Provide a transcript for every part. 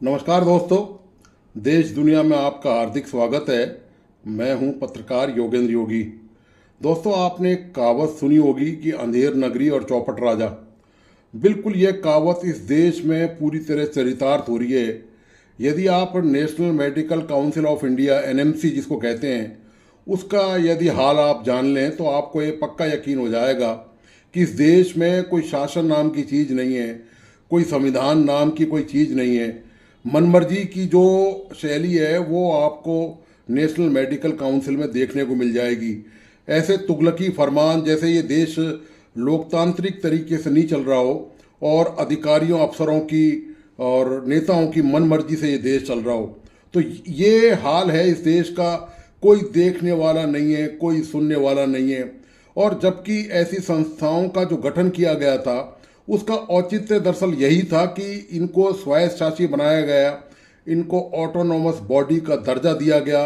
नमस्कार दोस्तों। देश दुनिया में आपका हार्दिक स्वागत है। मैं हूं पत्रकार योगेंद्र योगी। दोस्तों, आपने एक कहावत सुनी होगी कि अंधेर नगरी और चौपट राजा। बिल्कुल यह कहावत इस देश में पूरी तरह चरितार्थ हो रही है। यदि आप national medical council of India NMC जिसको कहते हैं, उसका यदि हाल आप जान लें तो आपको ये पक्का यकीन हो जाएगा कि इस देश में कोई शासन नाम की चीज़ नहीं है, कोई संविधान नाम की कोई चीज़ नहीं है। मनमर्जी की जो शैली है वो आपको नेशनल मेडिकल काउंसिल में देखने को मिल जाएगी। ऐसे तुगलकी फरमान जैसे ये देश लोकतांत्रिक तरीके से नहीं चल रहा हो और अधिकारियों अफसरों की और नेताओं की मनमर्जी से ये देश चल रहा हो, तो ये हाल है इस देश का। कोई देखने वाला नहीं है, कोई सुनने वाला नहीं है। और जबकि ऐसी संस्थाओं का जो गठन किया गया था उसका औचित्य दरअसल यही था कि इनको स्वायत्त शासी बनाया गया, इनको ऑटोनोमस बॉडी का दर्जा दिया गया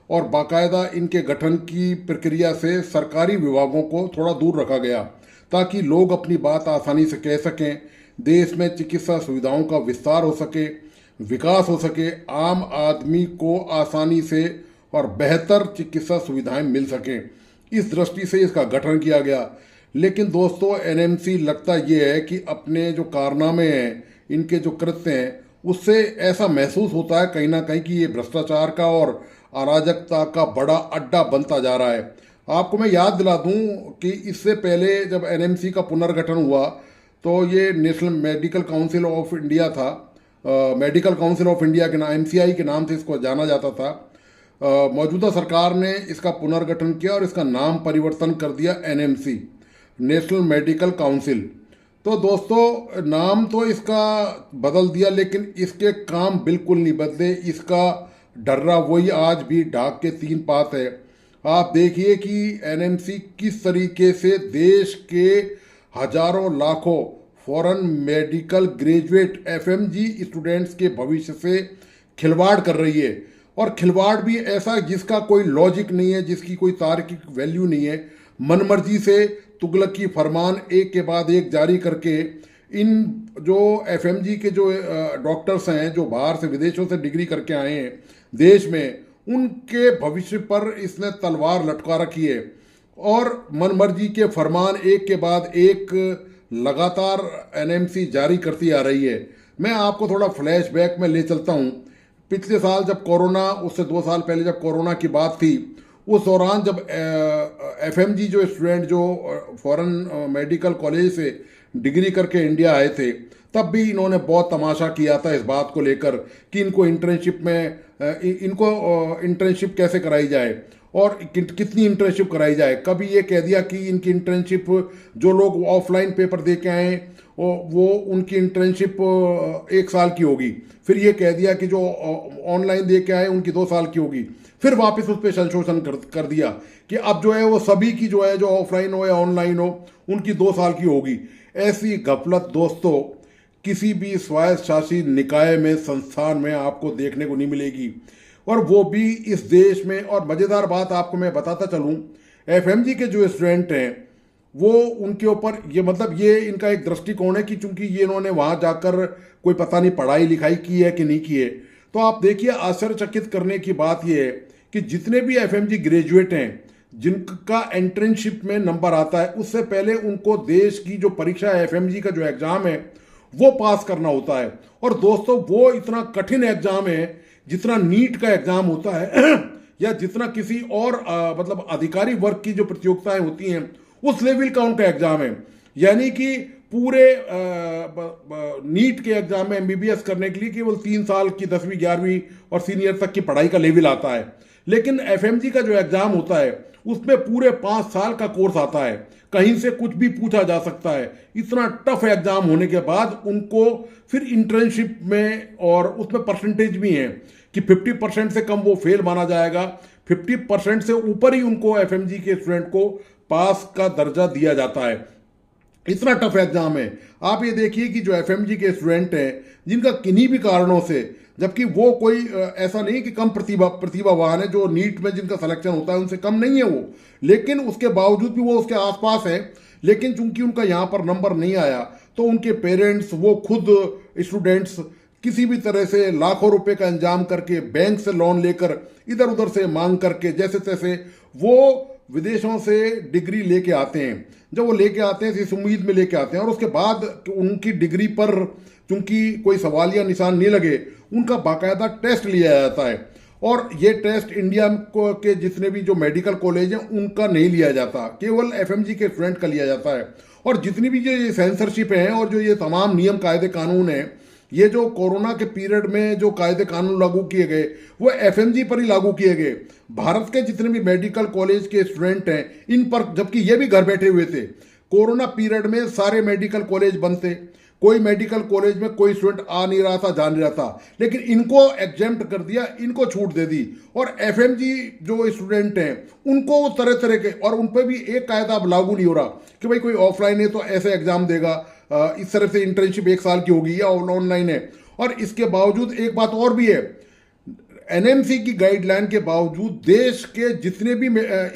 और बाकायदा इनके गठन की प्रक्रिया से सरकारी विभागों को थोड़ा दूर रखा गया ताकि लोग अपनी बात आसानी से कह सकें, देश में चिकित्सा सुविधाओं का विस्तार हो सके, विकास हो सके, आम आदमी को आसानी से और बेहतर चिकित्सा सुविधाएं मिल सकें। इस दृष्टि से इसका गठन किया गया। लेकिन दोस्तों, एनएमसी लगता ये है कि अपने जो कारनामे हैं, इनके जो कृत्य हैं, उससे ऐसा महसूस होता है कहीं ना कहीं कि ये भ्रष्टाचार का और अराजकता का बड़ा अड्डा बनता जा रहा है। आपको मैं याद दिला दूं कि इससे पहले जब एनएमसी का पुनर्गठन हुआ तो ये national medical council of India था। मेडिकल काउंसिल ऑफ इंडिया के नाम एमसीआई के नाम से इसको जाना जाता था। मौजूदा सरकार ने इसका पुनर्गठन किया और इसका नाम परिवर्तन कर दिया एनएमसी, नेशनल मेडिकल काउंसिल। तो दोस्तों, नाम तो इसका बदल दिया लेकिन इसके काम बिल्कुल नहीं बदले। इसका डर्रा वही आज भी ढाक के तीन पात है। आप देखिए कि एनएमसी किस तरीके से देश के हजारों लाखों foreign medical graduate FMG students के भविष्य से खिलवाड़ कर रही है। और खिलवाड़ भी ऐसा जिसका कोई लॉजिक नहीं है, जिसकी कोई तार्किक वैल्यू नहीं है। मनमर्जी से तुगलकी फरमान एक के बाद एक जारी करके इन जो एफएमजी के जो डॉक्टर्स हैं, जो बाहर से विदेशों से डिग्री करके आए हैं देश में, उनके भविष्य पर इसने तलवार लटका रखी है। और मनमर्जी के फरमान एक के बाद एक लगातार एनएमसी जारी करती आ रही है। मैं आपको थोड़ा फ्लैशबैक में ले चलता हूँ। पिछले साल जब कोरोना, उससे 2 साल पहले जब कोरोना की बात थी, उस दौरान जब एफएमजी जो स्टूडेंट जो फॉरेन मेडिकल कॉलेज से डिग्री करके इंडिया आए थे, तब भी इन्होंने बहुत तमाशा किया था इस बात को लेकर कि इनको इंटर्नशिप कैसे कराई जाए और कितनी इंटर्नशिप कराई जाए। कभी ये कह दिया कि इनकी इंटर्नशिप, जो लोग ऑफलाइन पेपर दे के आए वो उनकी इंटर्नशिप 1 साल की होगी। फिर ये कह दिया कि जो ऑनलाइन दे के आए उनकी 2 साल की होगी। फिर वापस उस पर संशोधन कर दिया कि अब जो है वो सभी की जो है, जो ऑफलाइन हो या ऑनलाइन हो, उनकी 2 साल की होगी। ऐसी गफलत दोस्तों किसी भी स्वायत्त शासी निकाय में, संस्थान में आपको देखने को नहीं मिलेगी, और वो भी इस देश में। और मज़ेदार बात आपको मैं बताता चलूँ, एफएमजी के जो स्टूडेंट हैं वो, उनके ऊपर ये मतलब ये इनका एक दृष्टिकोण है कि चूंकि ये इन्होंने वहाँ जाकर कोई पता नहीं पढ़ाई लिखाई की है कि नहीं की है। तो आप देखिए, आश्चर्यचकित करने की बात यह है कि जितने भी एफएमजी ग्रेजुएट हैं जिनका एंट्रेंशिप में नंबर आता है, उससे पहले उनको देश की जो परीक्षा है, एफएमजी का जो एग्जाम है, वो पास करना होता है। और दोस्तों, वो इतना कठिन एग्जाम है जितना नीट का एग्जाम होता है या जितना किसी और मतलब अधिकारी वर्ग की जो प्रतियोगिताएं होती हैं उस लेवल का उनका एग्जाम है। यानी कि पूरे नीट के एग्जाम में एमबीबीएस करने के लिए केवल 3 साल की 10वीं 11वीं और सीनियर तक की पढ़ाई का लेवल आता है। लेकिन एफएमजी का जो एग्जाम होता है उसमें पूरे 5 साल का कोर्स आता है। कहीं से कुछ भी पूछा जा सकता है। इतना टफ एग्जाम होने के बाद उनको फिर इंटर्नशिप में, और उसमें परसेंटेज भी है कि 50% से कम वो फेल माना जाएगा, 50% से ऊपर ही उनको एफएमजी के स्टूडेंट को पास का दर्जा दिया जाता है। इतना टफ एग्जाम है। आप ये देखिए कि जो एफएमजी के स्टूडेंट हैं जिनका किन्हीं भी कारणों से, जबकि वो कोई ऐसा नहीं कि कम प्रतिभावान है, जो नीट में जिनका सिलेक्शन होता है उनसे कम नहीं है वो, लेकिन उसके बावजूद भी वो उसके आसपास है। लेकिन चूंकि उनका यहाँ पर नंबर नहीं आया तो उनके पेरेंट्स, वो खुद स्टूडेंट्स किसी भी तरह से लाखों रुपए का इंतजाम करके बैंक से लोन लेकर इधर उधर से मांग करके जैसे तैसे वो विदेशों से डिग्री लेके आते हैं। जब वो लेके आते हैं तो इस उम्मीद में लेके आते हैं और उसके बाद उनकी डिग्री पर चूंकि कोई सवालिया निशान नहीं लगे, उनका बाकायदा टेस्ट लिया जाता है। और ये टेस्ट इंडिया को के जितने भी जो मेडिकल कॉलेज हैं उनका नहीं लिया जाता, केवल एफएमजी के स्टूडेंट का लिया जाता है। और जितनी भी जो ये सेंसरशिप है और जो ये तमाम नियम कायदे कानून हैं, ये जो कोरोना के पीरियड में जो कायदे कानून लागू किए गए वो एफएमजी पर ही लागू किए गए। भारत के जितने भी मेडिकल कॉलेज के स्टूडेंट हैं इन पर, जबकि ये भी घर बैठे हुए थे, कोरोना पीरियड में सारे मेडिकल कॉलेज बंद थे, कोई मेडिकल कॉलेज में कोई स्टूडेंट आ नहीं रहा था, जा नहीं रहा था, लेकिन इनको एग्जेम्प्ट कर दिया, इनको छूट दे दी। और एफएमजी जो स्टूडेंट हैं उनको तरह तरह के, और उन पर भी एक कायदा अब लागू नहीं हो रहा कि भाई कोई ऑफलाइन है तो ऐसे एग्जाम देगा, इस तरह से इंटर्नशिप 1 साल की होगी या ऑनलाइन है। और इसके बावजूद एक बात और भी है, एनएमसी की गाइडलाइन के बावजूद देश के जितने भी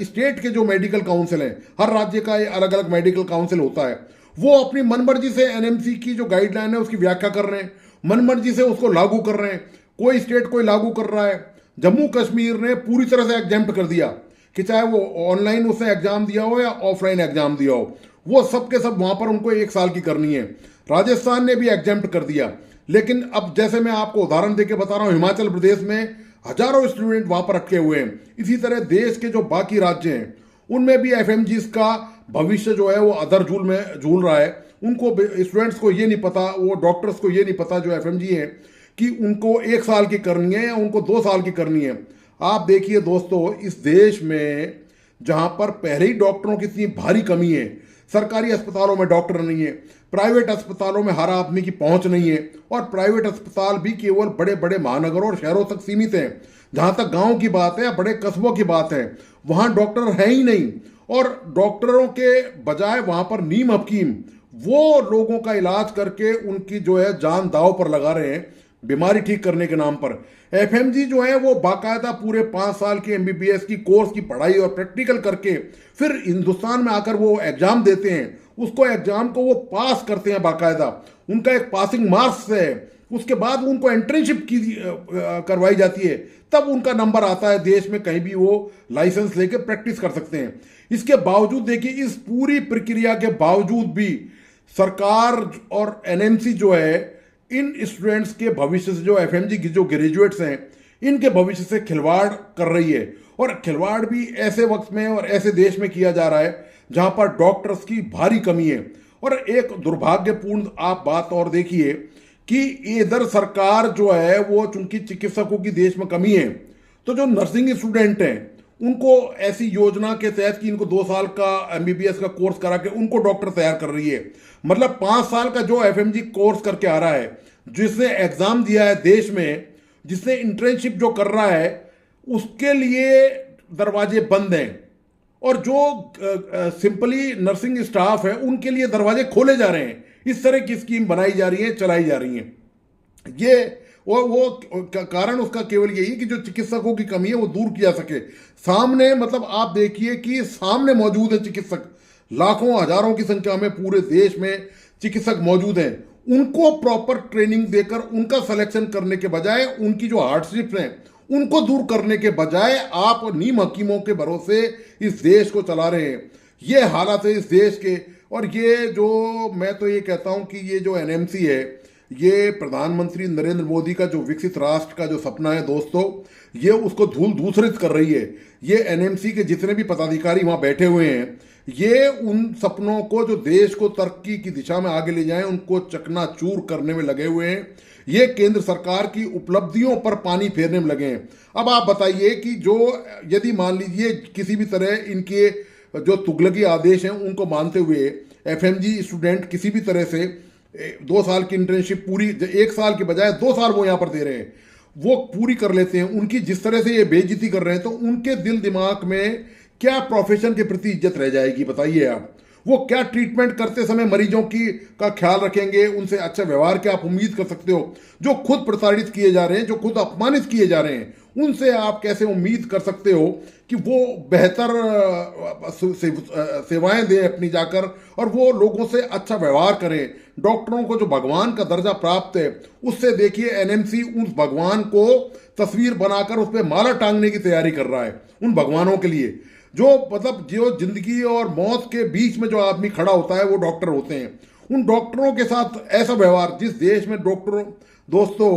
स्टेट के जो मेडिकल काउंसिल हैं, हर राज्य का ये अलग अलग मेडिकल काउंसिल होता है, वो अपनी मनमर्जी से एनएमसी की जो गाइडलाइन है उसकी व्याख्या कर रहे हैं, मनमर्जी से उसको लागू कर रहे हैं। कोई स्टेट कोई लागू कर रहा है, जम्मू कश्मीर ने पूरी तरह से एग्जेम्प्ट कर दिया कि चाहे वो ऑनलाइन उसने एग्जाम दिया हो या ऑफलाइन एग्जाम दिया हो, वो सब के सब वहां पर उनको 1 साल की करनी है। राजस्थान ने भी एग्जेम्प्ट कर दिया। लेकिन अब जैसे मैं आपको उदाहरण देके बता रहा हूं, हिमाचल प्रदेश में हजारों स्टूडेंट वहां पर अटके हुए हैं। इसी तरह देश के जो बाकी राज्य हैं उनमें भी एफएमजीज का भविष्य जो है वो अधर झूल में झूल रहा है। उनको स्टूडेंट्स को ये नहीं पता, वो डॉक्टर्स को ये नहीं पता जो एफएमजी हैं कि उनको 1 साल की करनी है या उनको 2 साल की करनी है। आप देखिए दोस्तों, इस देश में जहां पर पहले ही डॉक्टरों की इतनी भारी कमी है, सरकारी अस्पतालों में डॉक्टर नहीं है, प्राइवेट अस्पतालों में हर आदमी की पहुंच नहीं है, और प्राइवेट अस्पताल भी केवल बड़े बड़े महानगरों और शहरों तक सीमित हैं। जहां तक गांव की बात है या बड़े कस्बों की बात है, वहां डॉक्टर है ही नहीं। और डॉक्टरों के बजाय वहां पर नीम हकीम वो लोगों का इलाज करके उनकी जो है जान दांव पर लगा रहे हैं बीमारी ठीक करने के नाम पर। एफएमजी जो है वो बाकायदा पूरे 5 साल की एमबीबीएस की कोर्स की पढ़ाई और प्रैक्टिकल करके फिर हिंदुस्तान में आकर वो एग्जाम देते हैं, उसको एग्जाम को वो पास करते हैं बाकायदा, उनका एक पासिंग मार्क्स है, उसके बाद उनको एंट्रीशिप की करवाई जाती है, तब उनका नंबर आता है, देश में कहीं भी वो लाइसेंस लेके प्रैक्टिस कर सकते हैं। इसके बावजूद देखिए, इस पूरी प्रक्रिया के बावजूद भी सरकार और एनएमसी जो है इन स्टूडेंट्स के भविष्य से, जो एफएमजी की जो ग्रेजुएट्स हैं, इनके भविष्य से खिलवाड़ कर रही है। और खिलवाड़ भी ऐसे वक्त में और ऐसे देश में किया जा रहा है जहां पर डॉक्टर्स की भारी कमी है। और एक दुर्भाग्यपूर्ण आप बात और देखिए कि इधर सरकार जो है वो, चूंकि चिकित्सकों की देश में कमी है, तो जो नर्सिंग स्टूडेंट हैं उनको ऐसी योजना के तहत कि इनको 2 साल का एमबीबीएस का कोर्स करा के उनको डॉक्टर तैयार कर रही है। मतलब 5 साल का जो एफएमजी कोर्स करके आ रहा है, जिसने एग्जाम दिया है देश में, जिसने इंटर्नशिप जो कर रहा है, उसके लिए दरवाजे बंद हैं। और जो सिंपली नर्सिंग स्टाफ है उनके लिए दरवाजे खोले जा रहे हैं। इस तरह की स्कीम बनाई जा रही है, चलाई जा रही है। ये वो कारण उसका केवल यही कि जो चिकित्सकों की कमी है वो दूर की जा सके। सामने, मतलब आप देखिए कि सामने मौजूद है चिकित्सक, लाखों हजारों की संख्या में पूरे देश में चिकित्सक मौजूद हैं। उनको प्रॉपर ट्रेनिंग देकर उनका सिलेक्शन करने के बजाय, उनकी जो हार्डशिप्स हैं उनको दूर करने के बजाय आप नीम हकीमों के भरोसे इस देश को चला रहे हैं। ये हालात है इस देश के। और ये जो, मैं तो ये कहता हूं कि ये जो एनएमसी है, ये प्रधानमंत्री नरेंद्र मोदी का जो विकसित राष्ट्र का जो सपना है दोस्तों, ये उसको धूल धूसरित कर रही है। ये एनएमसी के जितने भी पदाधिकारी वहां बैठे हुए हैं, ये उन सपनों को जो देश को तरक्की की दिशा में आगे ले जाएं, उनको चकनाचूर करने में लगे हुए हैं। ये केंद्र सरकार की उपलब्धियों पर पानी फेरने में लगे हैं। अब आप बताइए कि जो, यदि मान लीजिए किसी भी तरह इनके जो तुगलकी आदेश हैं उनको मानते हुए एफएमजी स्टूडेंट किसी भी तरह से 2 साल की इंटर्नशिप पूरी, 1 साल के बजाय 2 साल वो यहाँ पर दे रहे हैं, वो पूरी कर लेते हैं, उनकी जिस तरह से ये बेइज्जती कर रहे हैं, तो उनके दिल दिमाग में क्या प्रोफेशन के प्रति इज्जत रह जाएगी बताइए आप। वो क्या ट्रीटमेंट करते समय मरीजों की का ख्याल रखेंगे, उनसे अच्छा व्यवहार क्या आप उम्मीद कर सकते हो। जो खुद प्रताड़ित किए जा रहे हैं, जो खुद अपमानित किए जा रहे हैं, उनसे आप कैसे उम्मीद कर सकते हो कि वो बेहतर सेवाएं दें अपनी जाकर, और वो लोगों से अच्छा व्यवहार करें, डॉक्टरों को जो भगवान का दर्जा प्राप्त है, उससे देखिए एनएमसी उस भगवान को तस्वीर बनाकर उस पर माला टांगने की तैयारी कर रहा है, उन भगवानों के लिए। जो मतलब जो जिंदगी और मौत के बीच में जो आदमी खड़ा होता है वो डॉक्टर होते हैं। उन डॉक्टरों के साथ ऐसा व्यवहार, जिस देश में डॉक्टरों, दोस्तों,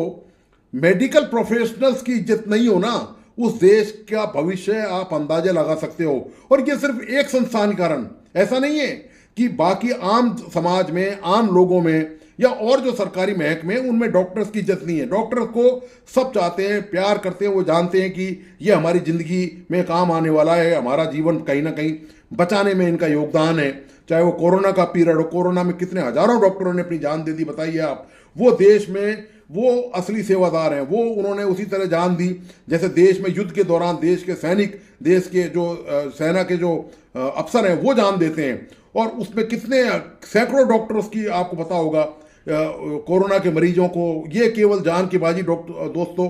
मेडिकल प्रोफेशनल्स की इज्जत नहीं हो ना, उस देश का भविष्य आप अंदाजा लगा सकते हो। और ये सिर्फ एक संस्थान के कारण, ऐसा नहीं है कि बाकी आम समाज में, आम लोगों में या और जो सरकारी महकमे उनमें डॉक्टर्स की इज्जत नहीं है। डॉक्टर्स को सब चाहते हैं, प्यार करते हैं, वो जानते हैं कि ये हमारी जिंदगी में काम आने वाला है, हमारा जीवन कहीं ना कहीं बचाने में इनका योगदान है। चाहे वो कोरोना का पीरियड हो, कोरोना में कितने हजारों डॉक्टरों ने अपनी जान दे दी, बताइए आप। वो देश में वो असली सेवादार हैं, वो उन्होंने उसी तरह जान दी जैसे देश में युद्ध के दौरान देश के सैनिक, देश के जो सेना के जो अफसर हैं वो जान देते हैं। और उसमें कितने सैकड़ों डॉक्टर्स की, आपको पता होगा, कोरोना के मरीजों को ये केवल जान की बाजी दोस्तों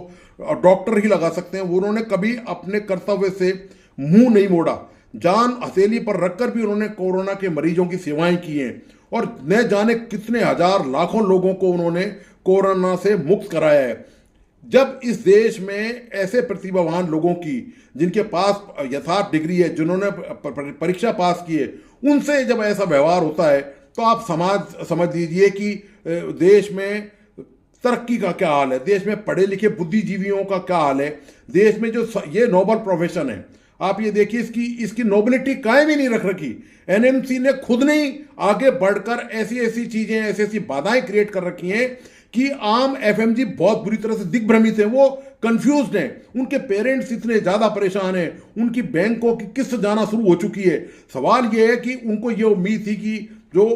डॉक्टर ही लगा सकते हैं। उन्होंने कभी अपने कर्तव्य से मुंह नहीं मोड़ा, जान हथेली पर रखकर भी उन्होंने कोरोना के मरीजों की सेवाएं की हैं। और न जाने कितने हजार लाखों लोगों को उन्होंने कोरोना से मुक्त कराया है। जब इस देश में ऐसे प्रतिभावान लोगों की, जिनके पास यथार्थ डिग्री है, जिन्होंने परीक्षा पास की है, उनसे जब ऐसा व्यवहार होता है तो आप समझ लीजिए कि देश में तरक्की का क्या हाल है, देश में पढ़े लिखे बुद्धिजीवियों का क्या हाल है। देश में जो ये नोबल प्रोफेशन है, आप ये देखिए, इसकी नोबिलिटी कायम ही नहीं रख रखी। एनएमसी ने खुद नहीं आगे बढ़कर ऐसी ऐसी चीजें, ऐसी ऐसी बाधाएं क्रिएट कर रखी हैं कि आम एफएमजी बहुत बुरी तरह से दिग्भ्रमित हैं, वो कंफ्यूज्ड हैं। उनके पेरेंट्स इतने ज्यादा परेशान हैं, उनकी बैंकों की किस्त जाना शुरू हो चुकी है। सवाल ये है कि उनको ये उम्मीद थी कि जो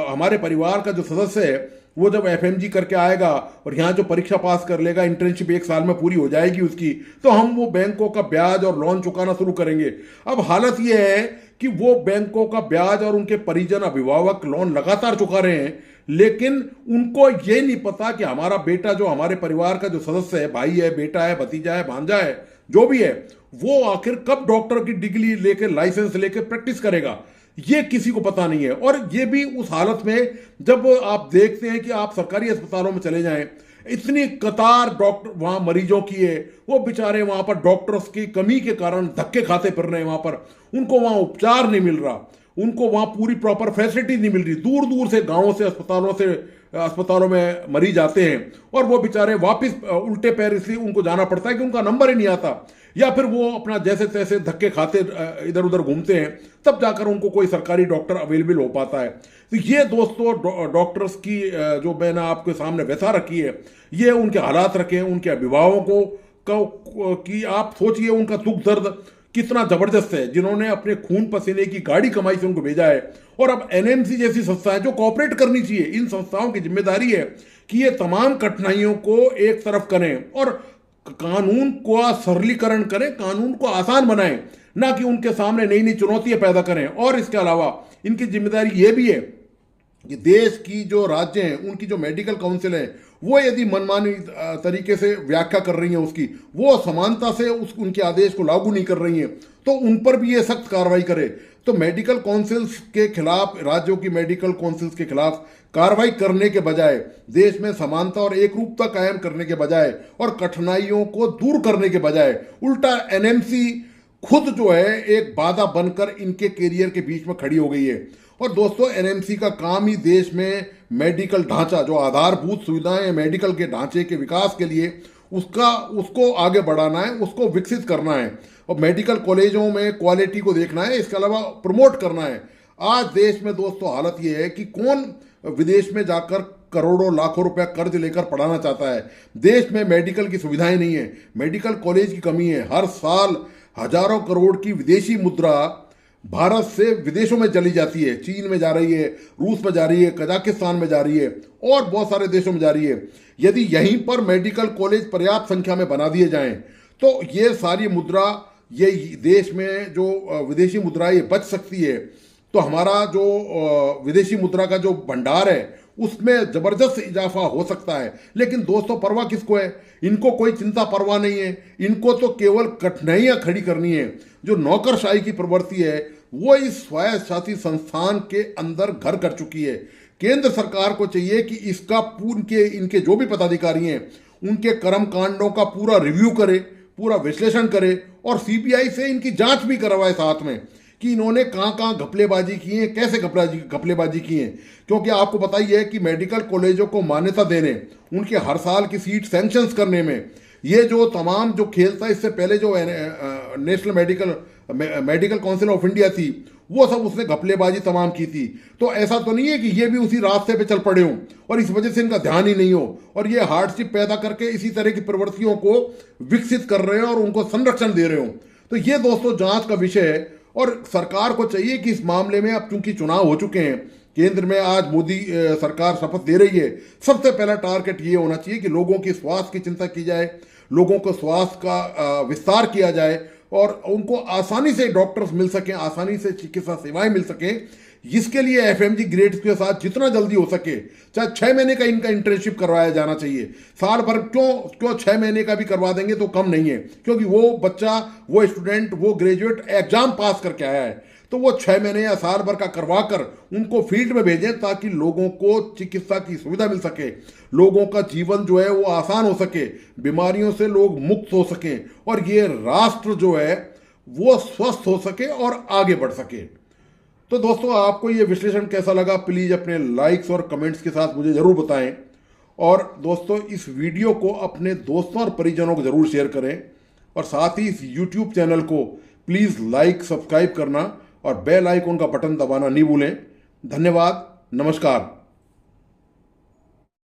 हमारे परिवार का जो सदस्य है वो जब एफएमजी करके आएगा और यहाँ जो परीक्षा पास कर लेगा, इंटर्नशिप 1 साल में पूरी हो जाएगी उसकी, तो हम वो बैंकों का ब्याज और लोन चुकाना शुरू करेंगे। अब हालत ये है कि वो बैंकों का ब्याज और उनके परिजन, अभिभावक लोन लगातार चुका रहे हैं, लेकिन उनको ये नहीं पता कि हमारा बेटा, जो हमारे परिवार का जो सदस्य है, भाई है, बेटा है, भतीजा है, भांजा है, जो भी है, वो आखिर कब डॉक्टर की डिग्री लेकर, लाइसेंस लेकर प्रैक्टिस करेगा, ये किसी को पता नहीं है। और ये भी उस हालत में जब आप देखते हैं कि आप सरकारी अस्पतालों में चले जाएं, इतनी कतार डॉक्टर वहां मरीजों की है, वो बेचारे वहां पर डॉक्टर्स की कमी के कारण धक्के खाते फिर रहे हैं, वहां पर उनको वहां उपचार नहीं मिल रहा, उनको वहां पूरी प्रॉपर फैसिलिटी नहीं मिल रही। दूर दूर से, गांवों से, अस्पतालों में मरीज आते हैं और वो बेचारे वापस उल्टे पैर इसलिए उनको जाना पड़ता है कि उनका नंबर ही नहीं आता, या फिर वो अपना जैसे तैसे धक्के खाते इधर उधर घूमते हैं, तब जाकर उनको कोई सरकारी डॉक्टर अवेलेबल हो पाता है। तो ये दोस्तों डॉक्टर्स की जो मैंने आपके सामने व्यथा रखी है, ये उनके हालात रखे हैं, उनके अभिभावकों की आप सोचिए उनका दुख दर्द कितना जबरदस्त है, जिन्होंने अपने खून पसीने की गाड़ी कमाई से उनको भेजा है। और अब एनएमसी जैसी संस्थाएं जो कोऑपरेट करनी चाहिए, इन संस्थाओं की जिम्मेदारी है कि ये तमाम कठिनाइयों को एक तरफ करें और कानून को सरलीकरण करें, कानून को आसान बनाएं, ना कि उनके सामने नई नई चुनौतियां पैदा करें। और इसके अलावा इनकी जिम्मेदारी यह भी है कि देश की जो राज्य हैं, उनकी जो मेडिकल काउंसिल है, वो यदि मनमानी तरीके से व्याख्या कर रही हैं उसकी, वो समानता से उनके आदेश को लागू नहीं कर रही हैं, तो उन पर भी ये सख्त कार्रवाई करे। तो मेडिकल काउंसिल्स के खिलाफ, राज्यों की मेडिकल काउंसिल्स के खिलाफ कार्रवाई करने के बजाय, देश में समानता और एकरूपता कायम करने के बजाय और कठिनाइयों को दूर करने के बजाय, उल्टा एनएमसी खुद जो है एक बाधा बनकर इनके कैरियर के बीच में खड़ी हो गई है। और दोस्तों, एनएमसी का काम ही देश में मेडिकल ढांचा, जो आधारभूत सुविधाएं मेडिकल के ढांचे के विकास के लिए, उसको आगे बढ़ाना है, उसको विकसित करना है और मेडिकल कॉलेजों में क्वालिटी को देखना है, इसके अलावा प्रमोट करना है। आज देश में दोस्तों हालत ये है कि कौन विदेश में जाकर करोड़ों लाखों रुपया कर्ज लेकर पढ़ाना चाहता है। देश में मेडिकल की सुविधाएं नहीं है, मेडिकल कॉलेज की कमी है। हर साल हजारों करोड़ की विदेशी मुद्रा भारत से विदेशों में चली जाती है, चीन में जा रही है, रूस में जा रही है, कजाकिस्तान में जा रही है और बहुत सारे देशों में जा रही है। यदि यहीं पर मेडिकल कॉलेज पर्याप्त संख्या में बना दिए जाएं तो ये सारी मुद्रा, ये देश में जो विदेशी मुद्रा ये बच सकती है। तो हमारा जो विदेशी मुद्रा का जो भंडार है उसमें जबरदस्त इजाफा हो सकता है। लेकिन दोस्तों, परवाह किसको है? इनको कोई चिंता परवाह नहीं है, इनको तो केवल कठिनाइयां खड़ी करनी है। जो नौकरशाही की प्रवृत्ति है वो इस स्वायत्त शासी संस्थान के अंदर घर कर चुकी है। केंद्र सरकार को चाहिए कि इसका इनके जो भी पदाधिकारी हैं उनके कर्म कांडों का पूरा रिव्यू करे, पूरा विश्लेषण करे और सीबीआई से इनकी जांच भी करवाए साथ में कि इन्होंने कहाँ कहाँ घपलेबाजी की है, कैसे घपलेबाजी की है। क्योंकि आपको पता ही है कि मेडिकल कॉलेजों को मान्यता देने, उनके हर साल की सीट सैंक्शंस करने में ये जो तमाम जो खेल था, इससे पहले जो national medical council of India थी, वो सब उसने घपलेबाजी तमाम की थी। तो ऐसा तो नहीं है कि ये भी उसी रास्ते पे चल पड़े हों और इस वजह से इनका ध्यान ही नहीं हो और ये हार्डशिप पैदा करके इसी तरह की प्रवृत्तियों को विकसित कर रहे हो और उनको संरक्षण दे रहे हो। तो ये दोस्तों जांच का विषय है और सरकार को चाहिए कि इस मामले में, अब चूंकि चुनाव हो चुके हैं, केंद्र में आज मोदी सरकार शपथ दे रही है, सबसे पहला टारगेट ये होना चाहिए कि लोगों की स्वास्थ्य की चिंता की जाए, लोगों को स्वास्थ्य का विस्तार किया जाए और उनको आसानी से डॉक्टर्स मिल सकें, आसानी से चिकित्सा सेवाएं मिल सकें। जिसके लिए एफएमजी ग्रेड्स के साथ जितना जल्दी हो सके, चाहे 6 महीने का इनका इंटर्नशिप करवाया जाना चाहिए, साल भर क्यों 6 महीने का भी करवा देंगे तो कम नहीं है, क्योंकि वो बच्चा, वो स्टूडेंट, वो ग्रेजुएट एग्जाम पास करके आया है, तो वो 6 महीने या साल भर का करवा कर उनको फील्ड में भेजें ताकि लोगों को चिकित्सा की सुविधा मिल सके, लोगों का जीवन जो है वो आसान हो सके, बीमारियों से लोग मुक्त हो सकें और ये राष्ट्र जो है वो स्वस्थ हो सके और आगे बढ़ सके। तो दोस्तों, आपको ये विश्लेषण कैसा लगा, प्लीज़ अपने लाइक्स और कमेंट्स के साथ मुझे ज़रूर बताएं और दोस्तों इस वीडियो को अपने दोस्तों और परिजनों को ज़रूर शेयर करें और साथ ही इस यूट्यूब चैनल को प्लीज़ लाइक, सब्सक्राइब करना और बेल आइकन का बटन दबाना नहीं भूलें। धन्यवाद, नमस्कार।